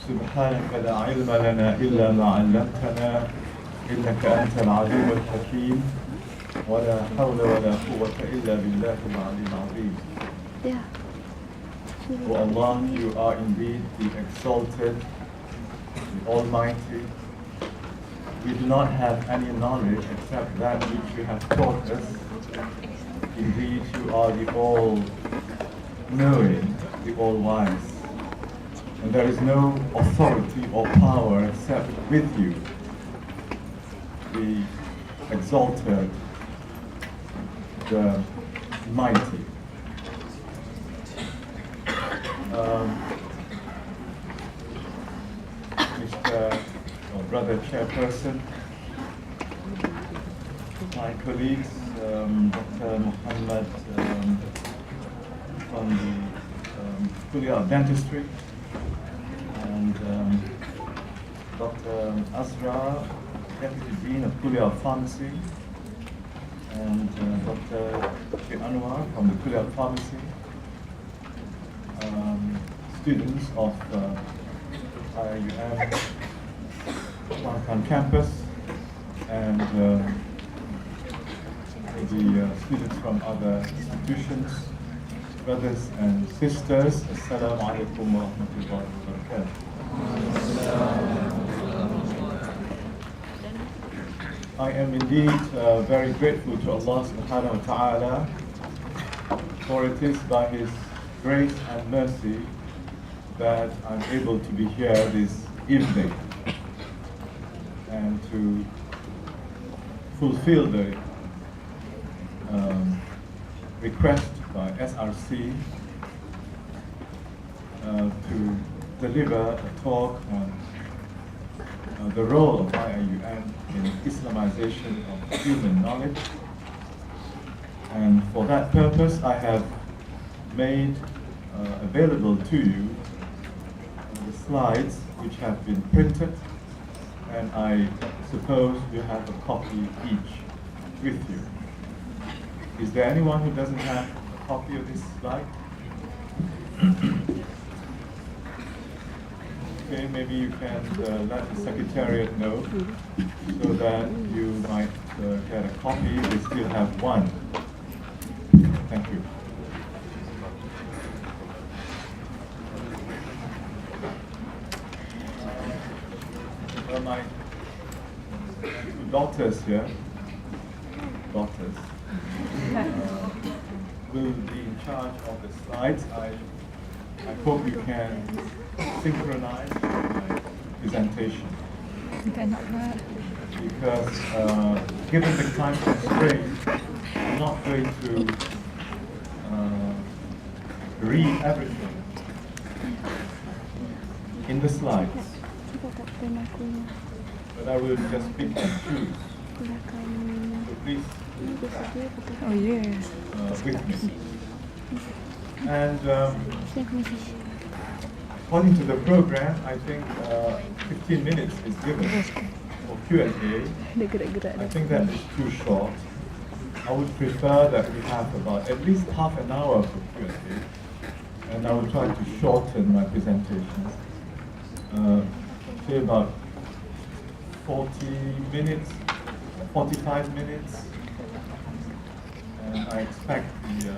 سبحانك لا علم لنا إلا ما علمتنا إنك أنت العليم الحكيم ولا حول ولا قوة إلا بالله العلي العظيم. O Allah, you are indeed the exalted, the Almighty. We do not have any knowledge except that which you have taught us. Indeed, you are the all-knowing, the all-wise. And there is no authority or power except with you, the exalted, the mighty. Mr. or Brother Chairperson, my colleagues, Dr. Muhammad from the Kuliyyah of Dentistry, and Dr. Azra, Deputy Dean of Kuliyyah of Pharmacy, and Dr. Anwar from the Kuliyyah of Pharmacy, students of IIUM Kuantan campus, and the students from other institutions, brothers and sisters, Assalamu alaikum wa rahmatullahi wa barakatuh. I am indeed very grateful to Allah subhanahu wa ta'ala, for it is by His grace and mercy that I'm able to be here this evening and to fulfill the request by SRC to deliver a talk on the role of IIUM in Islamization of human knowledge. And for that purpose, I have made available to you the slides which have been printed, and I suppose you have a copy each with you. Is there anyone who doesn't have a copy of this slide? Okay, maybe you can let the Secretariat know so that you might get a copy. We still have one. Thank you. My two daughters here, will be in charge of the slides. I hope you can synchronize my presentation. Because given the time constraint, I'm not going to read everything in the slides, but I will just pick and choose. So please with me. And according to the program, I think 15 minutes is given for Q&A. I think that is too short. I would prefer that we have about at least half an hour for Q&A, and I will try to shorten my presentation. Say about 40 minutes, 45 minutes, and I expect the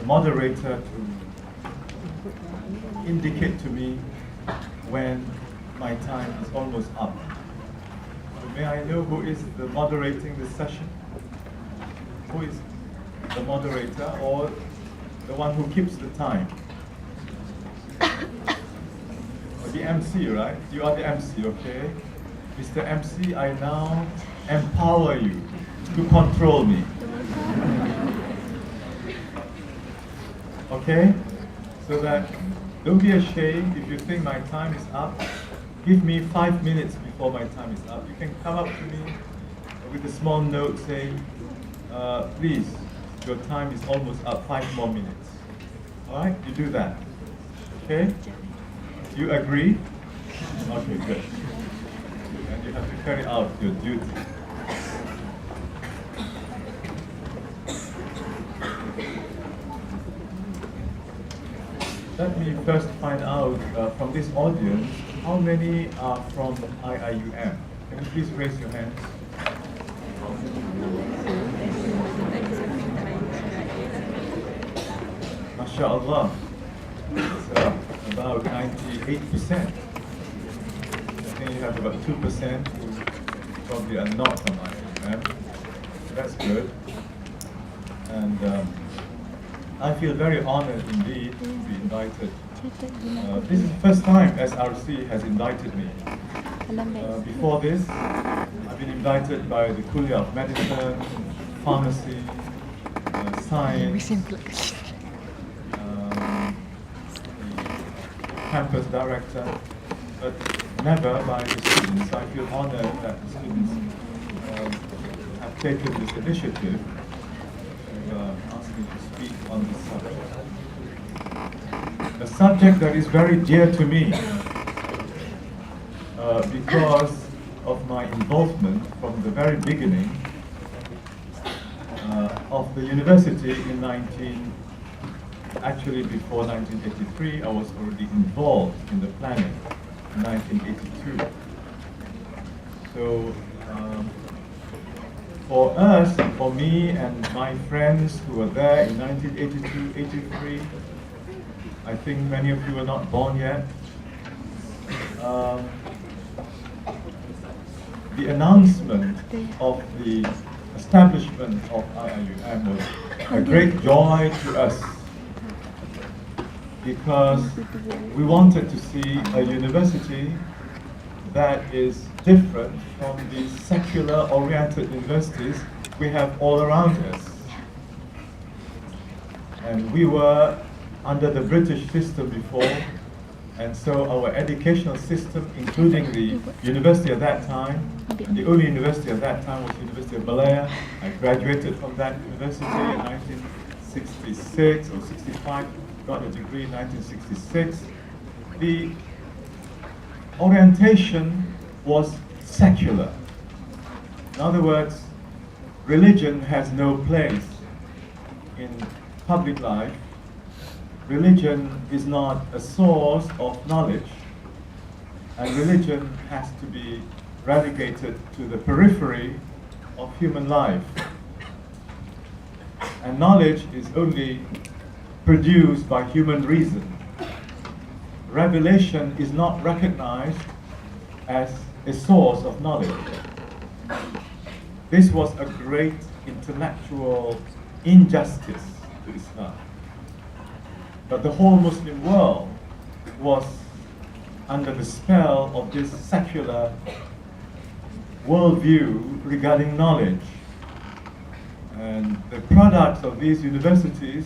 moderator to indicate to me when my time is almost up. So may I know who is the moderating this session? Who is the moderator or the one who keeps the time? The MC, right? You are the MC, okay? Mr. MC, I now empower you to control me. Okay? So that don't be ashamed if you think my time is up. Give me 5 minutes before my time is up. You can come up to me with a small note saying, please, your time is almost up, 5 more minutes. All right? You do that. Okay? You agree? Okay, good. And you have to carry out your duty. let me first find out from this audience, how many are from IIUM? Can you please raise your hands? MashaAllah, it's about 98%. I think you have about 2% who probably are not from IIUM. That's good. And I feel very honored indeed to be invited. This is the first time SRC has invited me. Before this, I've been invited by the Kuliyyah of Medicine, Pharmacy, Science, the campus director, but never by the students. I feel honored that the students have taken this initiative to ask me to speak on this subject. A subject that is very dear to me because of my involvement from the very beginning of the university in actually before 1983, I was already involved in the planning in 1982. So for us, for me and my friends who were there in 1982, 83, I think many of you were not born yet. The announcement of the establishment of IIUM was a great joy to us because we wanted to see a university that is different from the secular-oriented universities we have all around us. And we were under the British system before, and so our educational system, including the university at that time, the only university at that time was University of Malaya. I graduated from that university in 1966 or 65, got a degree in 1966. The orientation was secular. In other words, religion has no place in public life. Religion is not a source of knowledge, and religion has to be relegated to the periphery of human life. And knowledge is only produced by human reason. Revelation is not recognized as a source of knowledge. This was a great intellectual injustice to Islam. But the whole Muslim world was under the spell of this secular worldview regarding knowledge. And the products of these universities,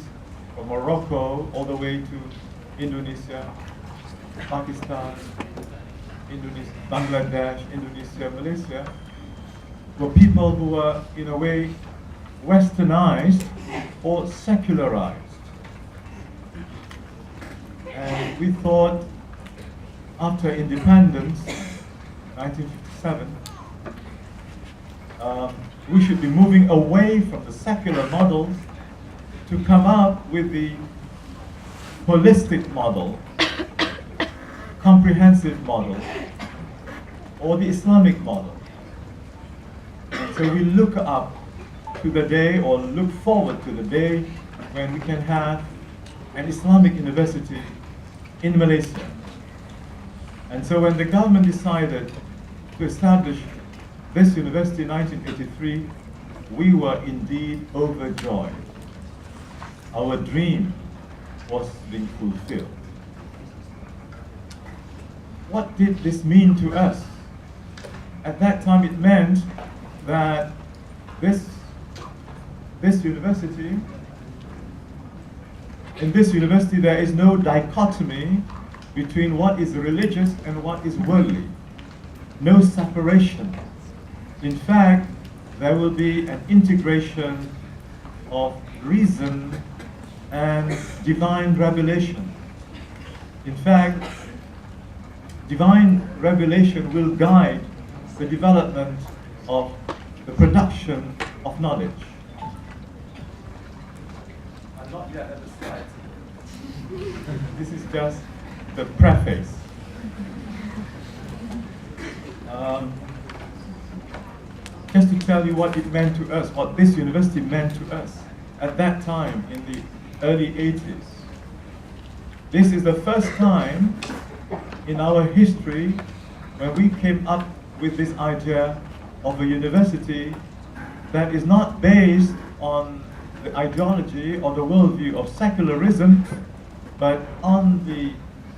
from Morocco all the way to Indonesia, Pakistan, Indonesia, Bangladesh, Indonesia, Malaysia, were people who were, in a way, westernized or secularized. And we thought, after independence, 1957, we should be moving away from the secular models to come up with the holistic model, comprehensive model, or the Islamic model. And so we look up to the day, or look forward to the day, when we can have an Islamic university in Malaysia. And so when the government decided to establish this university in 1983, we were indeed overjoyed. Our dream was being fulfilled. What did this mean to us? At that time it meant that this university, in this university there is no dichotomy between what is religious and what is worldly. No separation. In fact, there will be an integration of reason and divine revelation. In fact, divine revelation will guide the development of the production of knowledge. I'm not yet at the slide. This is just the preface. Just to tell you what it meant to us, what this university meant to us at that time in the early 80s. This is the first time in our history when we came up with this idea of a university that is not based on the ideology or the worldview of secularism, but on the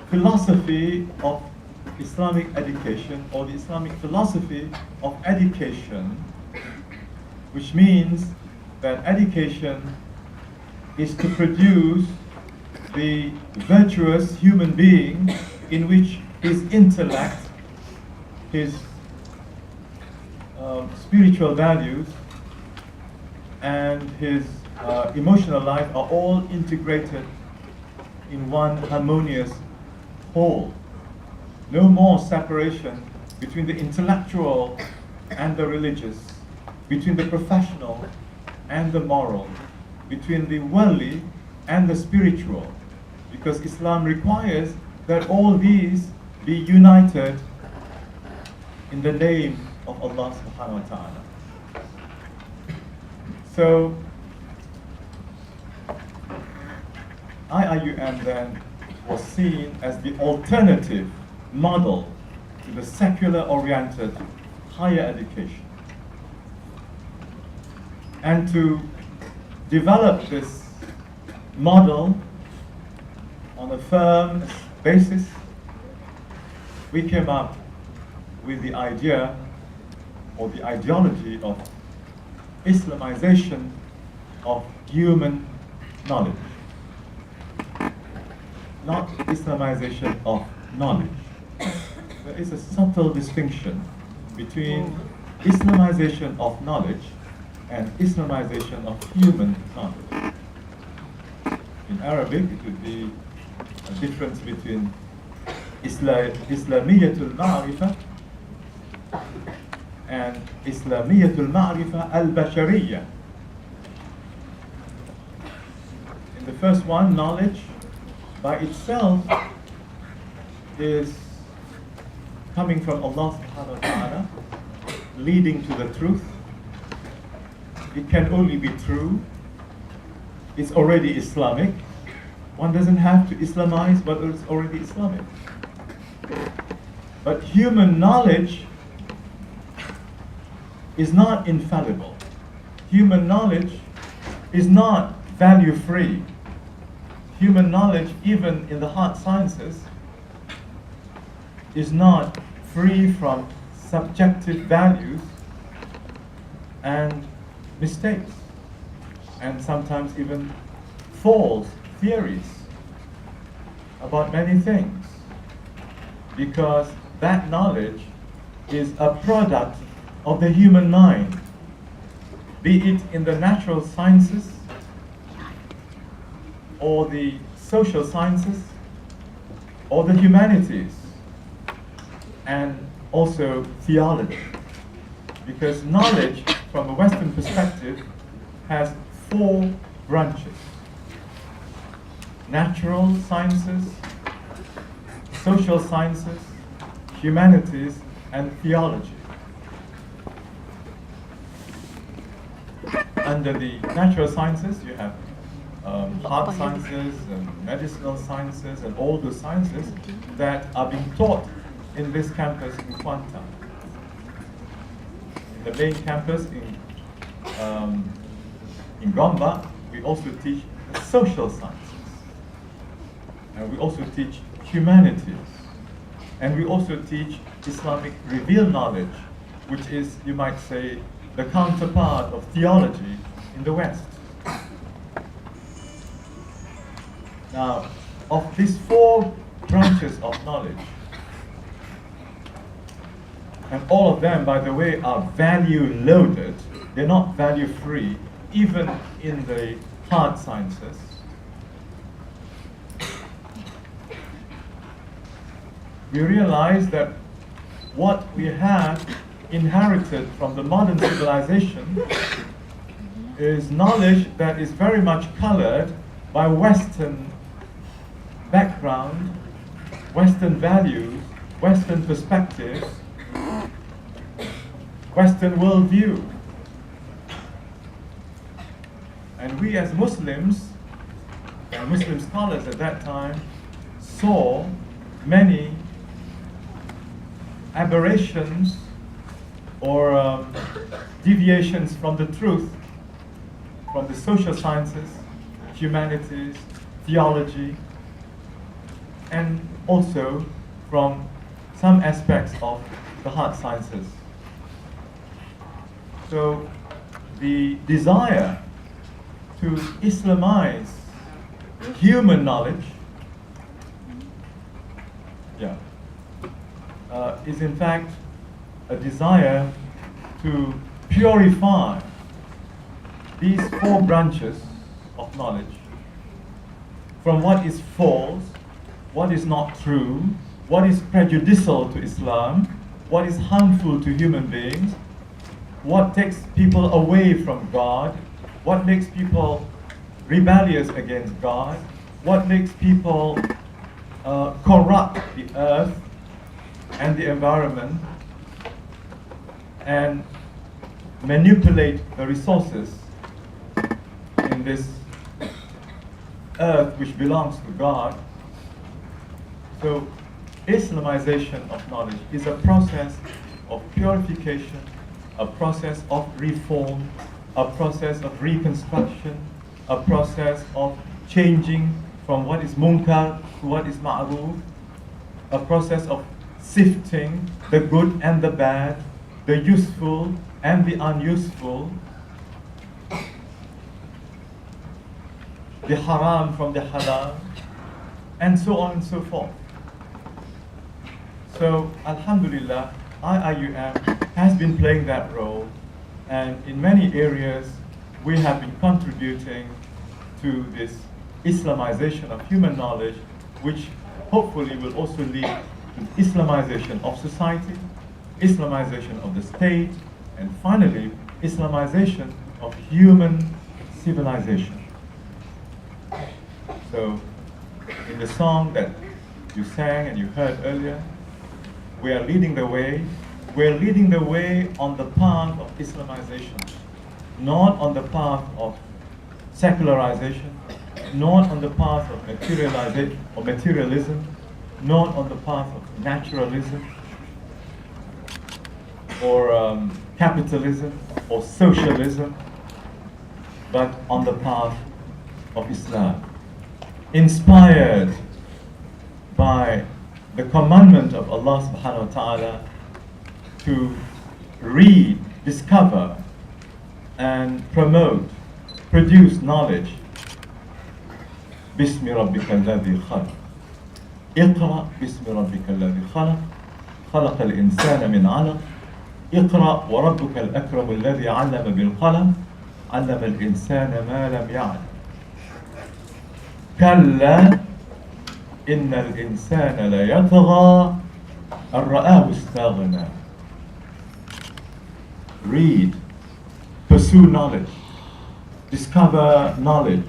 philosophy of Islamic education, or the Islamic philosophy of education, which means that education is to produce the virtuous human being in which his intellect, his spiritual values, and his emotional life are all integrated in one harmonious whole. No more separation between the intellectual and the religious, between the professional and the moral, between the worldly and the spiritual, because Islam requires that all these be united in the name of Allah subhanahu wa ta'ala. So, IIUM then was seen as the alternative model to the secular-oriented higher education. And to develop this model on a firm basis, we came up with the idea or the ideology of Islamization of human knowledge. Not Islamization of knowledge. There is a subtle distinction between Islamization of knowledge and Islamization of human knowledge. In Arabic, it would be a difference between Islamiyatul Ma'rifah and Islamiyatul Ma'rifah al-Bashariyah. In the first one, knowledge by itself is coming from Allah subhanahu wa ta'ala, leading to the truth. It can only be true. It's already Islamic. One doesn't have to Islamize what is already Islamic. But human knowledge is not infallible. Human knowledge is not value-free. Human knowledge, even in the hard sciences, is not free from subjective values and mistakes, and sometimes even false theories about many things, because that knowledge is a product of the human mind, be it in the natural sciences or the social sciences or the humanities, and also theology, because knowledge from a Western perspective has 4 branches: natural sciences, social sciences, humanities, and theology. Under the natural sciences, you have hard sciences and medicinal sciences and all the sciences that are being taught in this campus in Kuantan. In the main campus in Gombak, we also teach social sciences, and we also teach humanities, and we also teach Islamic revealed knowledge, which is, you might say, the counterpart of theology in the West. Now, of these 4 branches of knowledge, and all of them, by the way, are value-loaded, they're not value-free, even in the hard sciences. We realize that what we have inherited from the modern civilization is knowledge that is very much colored by Western background, Western values, Western perspectives, Western worldview. And we as Muslims, and Muslim scholars at that time, saw many aberrations or deviations from the truth, from the social sciences, humanities, theology, and also from some aspects of the hard sciences. So the desire to Islamize human knowledge is in fact a desire to purify these four branches of knowledge from what is false, what is not true, what is prejudicial to Islam, what is harmful to human beings, what takes people away from God, what makes people rebellious against God, what makes people corrupt the earth and the environment and manipulate the resources in this earth which belongs to God. So Islamization of knowledge is a process of purification, a process of reform, a process of reconstruction, a process of changing from what is munkar to what is ma'ruf, a process of sifting the good and the bad, the useful and the unuseful, the haram from the halal, and so on and so forth. So, Alhamdulillah, IIUM has been playing that role, and in many areas we have been contributing to this Islamization of human knowledge, which hopefully will also lead to Islamization of society, Islamization of the state, and finally, Islamization of human civilization. So, in the song that you sang and you heard earlier, we are leading the way. We're leading the way on the path of Islamization, not on the path of secularization, not on the path of materialism, not on the path of naturalism, or capitalism, or socialism, but on the path of Islam, inspired by the commandment of Allah subhanahu wa ta'ala to read, discover, and promote, produce knowledge. بسم ربك الذي خلق اقرأ باسم ربك الذي خلق خلق الإنسان من علق اقرأ وربك الأكرم الذي علم بالقلم علم الإنسان ما لم يعلم كلا إن الإنسان ليطغى أن رآه استغنى. Read, pursue knowledge, discover knowledge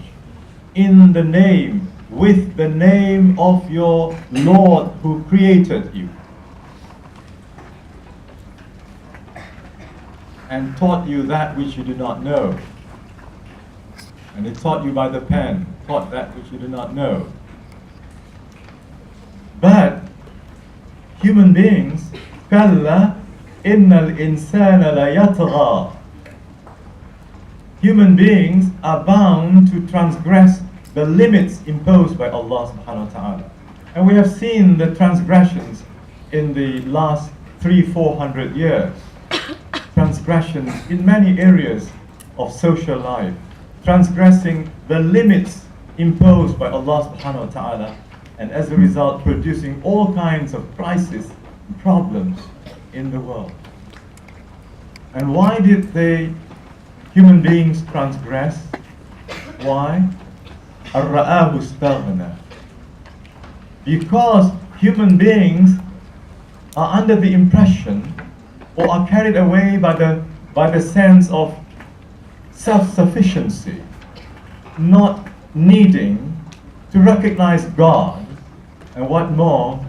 in the name, with the name of your Lord who created you and taught you that which you did not know. And he taught you by the pen, taught that which you did not know. But human beings, كلا إن الإنسان ليطغى. Human beings are bound to transgress the limits imposed by Allah subhanahu wa ta'ala. And we have seen the transgressions in the last 300-400 years. Transgressions in many areas of social life. Transgressing the limits imposed by Allah subhanahu wa ta'ala, and as a result producing all kinds of crises and problems in the world. And why did human beings transgress? Why? الرآه استغنى. Because human beings are under the impression or are carried away by the sense of self-sufficiency, not needing to recognize God And what more